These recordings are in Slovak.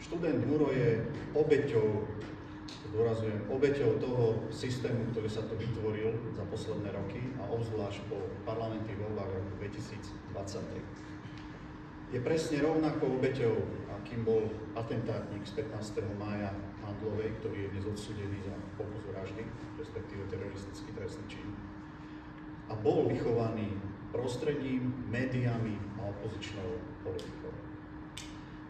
Študent Ďuro je obeťou, zdôrazňujem, obeťou toho systému, ktorý sa tu vytvoril za posledné roky a obzvlášť po parlamentných voľbách v roku 2023. Je presne rovnakou obeťou, akým bol atentátnik z 15. mája Handlovej, ktorý je dnes odsúdený za pokus vraždy, respektíve teroristický trestný čin. A bol vychovaný prostredím, médiami a opozičnou politikou.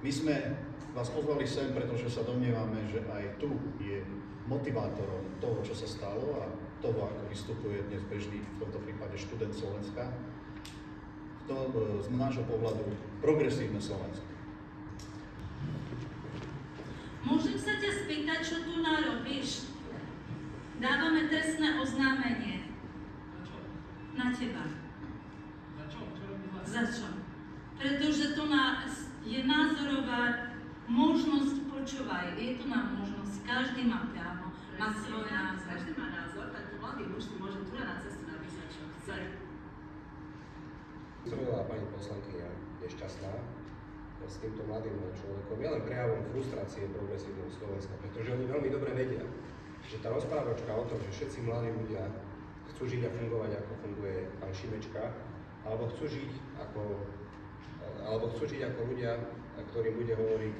My sme vás pozvali sem, pretože sa domnievame, že aj tu je motivátorom toho, čo sa stalo a toho, ako vystupuje dnes bežný, v tomto prípade študent Slovenska, z nášho pohľadu progresívne Slovensko. Môžem sa ťa spýtať, čo tu narobíš? Dávame trestné oznámenie. Na teba. Za čo? Čo robí vás? Za čo? Pretože to je názorová možnosť, počúvaj, je tu na možnosť, každý má právo, má svoj názor. Každý má názor, tak mladý muž si môže tu na cestu napísať, čo chce. Zrobila pani poslankyňa nešťastná s týmto mladým človekom. Je len prejavom frustrácie progresívneho Slovenska, pretože oni veľmi dobre vedia, že tá rozprávačka o tom, že všetci mladí ľudia chcú žiť a fungovať, ako funguje pán Šimečka, alebo chcú žiť ako ľudia, ktorým bude hovoriť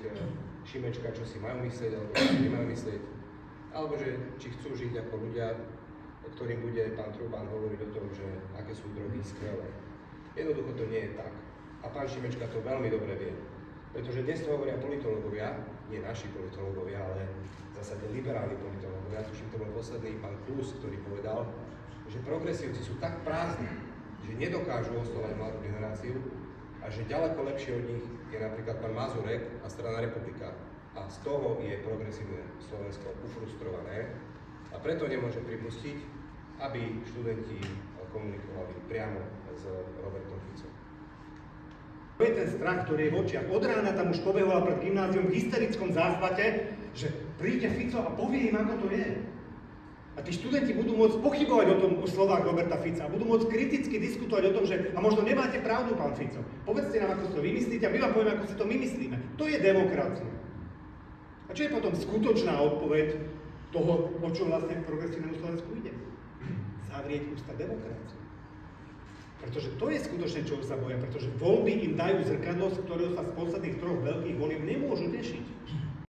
Šimečka, čo si majú myslieť, alebo čo si nemajú myslieť, alebo že či chcú žiť ako ľudia, ktorým bude pán Truban hovoriť o tom, že aké sú drogy skvelé. Jednoducho to nie je tak. A pán Šimečka to veľmi dobre vie. Pretože dnes to hovoria politológovia, nie naši politológovia, ale v zásade liberálni politológovia. Tuším, to bol posledný pán Klus, ktorý povedal, že progresívci sú tak prázdni, že nedokážu oslovať mladú generáciu a že ďaleko lepšie od nich je napríklad pán Mazurek a strana Republika. A z toho je progresívne Slovensko ufrustrované a preto nemôže pripustiť, aby študenti komunikovali priamo s Robertom Ficom. To je ten strach, ktorý je v očiach. Od rána tam už pobehovala pred gymnáziom v hysterickom záchvate, že príde Fico a povie im, ako to je. A tí študenti budú môcť pochybovať o slovách Roberta Fica. Budú môcť kriticky diskutovať o tom, že a možno nemáte pravdu, pán Fico. Povedzte nám, ako si to vymyslíte a my vám povieme, ako si to my myslíme. To je demokracia. A čo je potom skutočná odpoveď toho, o čo vlastne v progresívnemu Slovensku ide? Zavrieť ústa demokracie. Pretože to je skutočne, čo sa boja, pretože voľby im dajú zrkadlo, z ktorého sa z posledných troch veľkých volieb nemôžu tešiť.